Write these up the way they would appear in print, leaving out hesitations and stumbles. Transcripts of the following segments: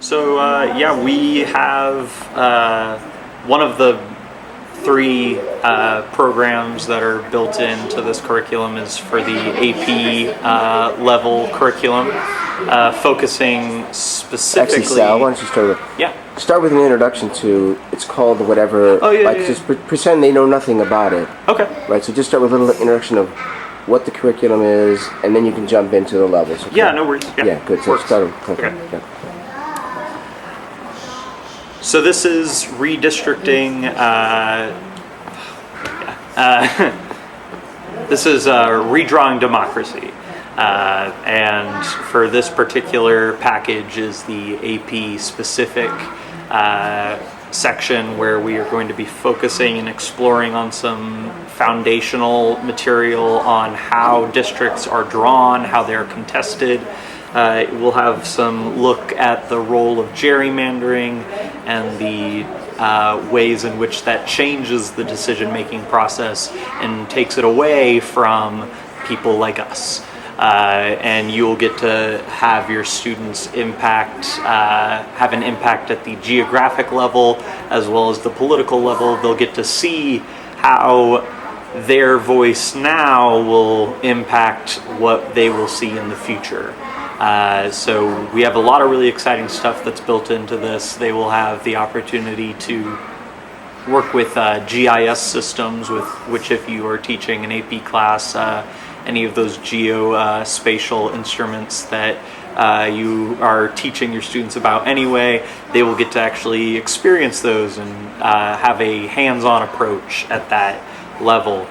So yeah, we have one of the three programs that are built into this curriculum is for the AP level curriculum, focusing specifically. Actually, Sal, why don't you start with an introduction to, it's called whatever. Oh, yeah, like yeah, just pretend they know nothing about it. Okay. Right. So just start with a little introduction of what the curriculum is, and then you can jump into the levels. Okay? Yeah, no worries. Yeah, good. So start with Okay. Yeah. So this is redistricting. This is redrawing democracy, and for this particular package is the AP specific section where we are going to be focusing and exploring on some foundational material on how districts are drawn, how they're contested. We'll have some look at the role of gerrymandering and the ways in which that changes the decision-making process and takes it away from people like us. And you'll get to have your students have an impact at the geographic level as well as the political level. They'll get to see how their voice now will impact what they will see in the future. So we have a lot of really exciting stuff that's built into this. They will have the opportunity to work with GIS systems, which if you are teaching an AP class, any of those geospatial instruments that you are teaching your students about anyway, they will get to actually experience those and have a hands-on approach at that level.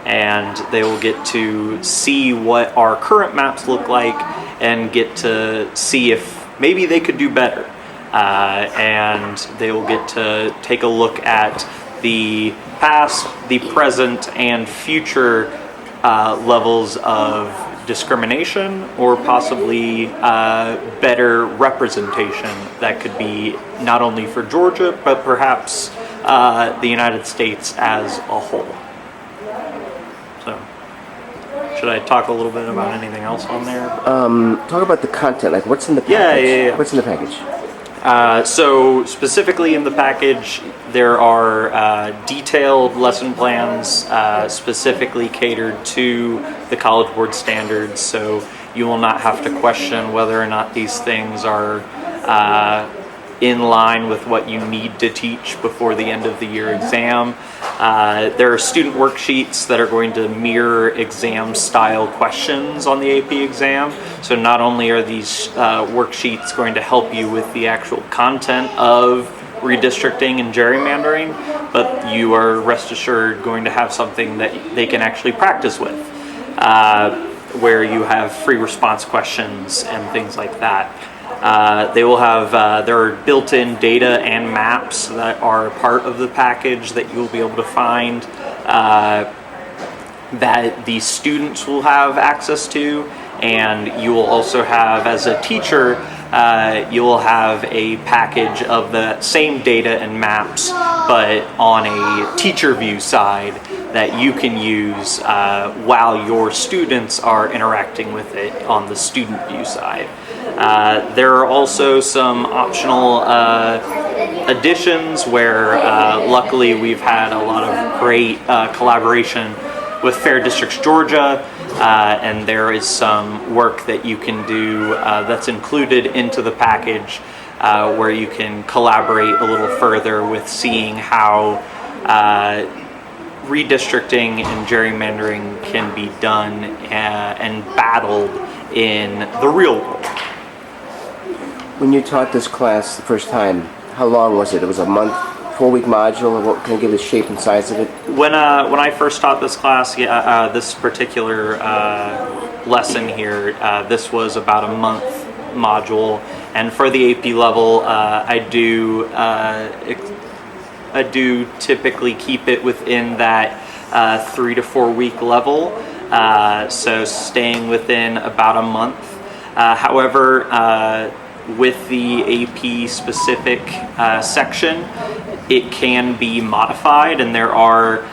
And they will get to see what our current maps look like and get to see if maybe they could do better. And they will get to take a look at the past, the present, and future levels of discrimination or possibly better representation that could be not only for Georgia, but perhaps the United States as a whole. So, should I talk a little bit about anything else on there? Talk about the content. Like, what's in the package? Yeah. What's in the package? So specifically in the package, there are detailed lesson plans specifically catered to the College Board standards. So you will not have to question whether or not these things are in line with what you need to teach before the end of the year exam. There are student worksheets that are going to mirror exam style questions on the AP exam. So not only are these worksheets going to help you with the actual content of redistricting and gerrymandering, but you are rest assured going to have something that they can actually practice with, where you have free response questions and things like that. They will have, there are built-in data and maps that are part of the package that you'll be able to find that the students will have access to, and you will also have, as a teacher, you will have a package of the same data and maps, but on a teacher view side that you can use while your students are interacting with it on the student view side. There are also some optional additions where luckily we've had a lot of great collaboration with Fair Districts Georgia, and there is some work that you can do that's included into the package where you can collaborate a little further with seeing how redistricting and gerrymandering can be done and battled in the real world. When you taught this class the first time, how long was it? It was a month, 4-week module. What can you give the shape and size of it? When I first taught this class, this particular lesson here, this was about a month module, and for the AP level, I do typically keep it within that 3 to 4 week level, so staying within about a month. However, with the AP specific section, it can be modified, and there are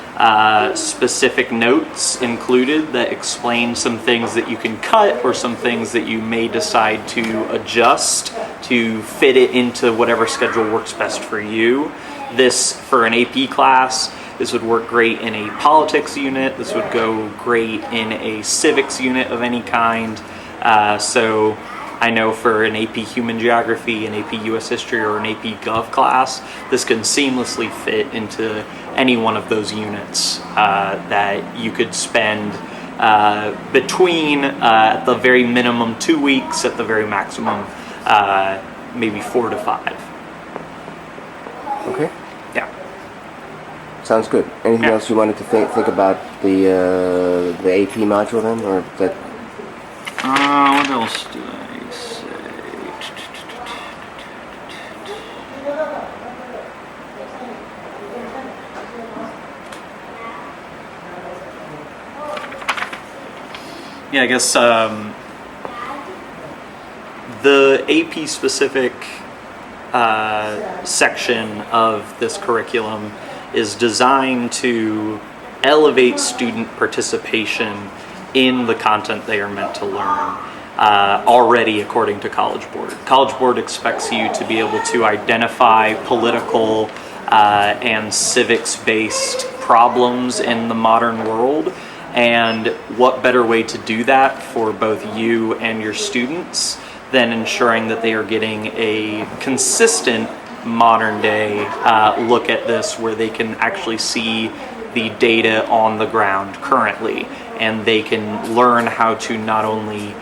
specific notes included that explain some things that you can cut or some things that you may decide to adjust to fit it into whatever schedule works best for you. This, for an AP class, this would work great in a politics unit. This would go great in a civics unit of any kind. So I know for an AP Human Geography, an AP US History, or an AP Gov class, this can seamlessly fit into any one of those units that you could spend between, at the very minimum, 2 weeks, at the very maximum, maybe 4 to 5. Okay. Yeah. Sounds good. Anything else you wanted to think about the AP module then, or that? What else do I say? Yeah, I guess the AP specific section of this curriculum is designed to elevate student participation in the content they are meant to learn. Already, according to College Board. College Board expects you to be able to identify political and civics-based problems in the modern world, and what better way to do that for both you and your students than ensuring that they are getting a consistent modern day look at this, where they can actually see the data on the ground currently, and they can learn how to not only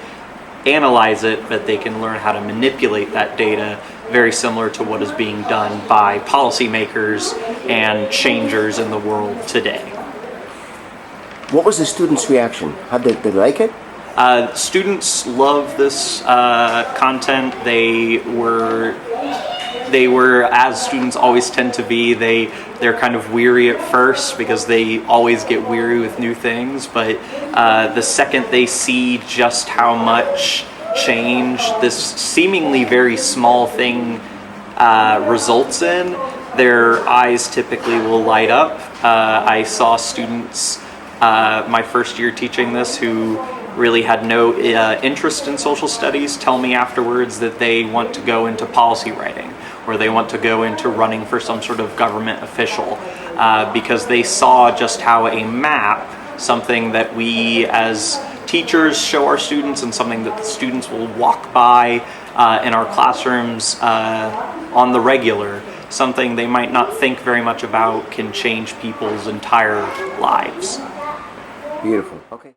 analyze it, but they can learn how to manipulate that data, very similar to what is being done by policymakers and changers in the world today. What was the students' reaction? How did they like it? Students love this content. They were, as students always tend to be, they're kind of weary at first because they always get weary with new things, but the second they see just how much change this seemingly very small thing results in, their eyes typically will light up. I saw students my first year teaching this who really had no interest in social studies tell me afterwards that they want to go into policy writing, or they want to go into running for some sort of government official, because they saw just how a map, something that we as teachers show our students and something that the students will walk by in our classrooms on the regular, something they might not think very much about, can change people's entire lives. Beautiful. Okay.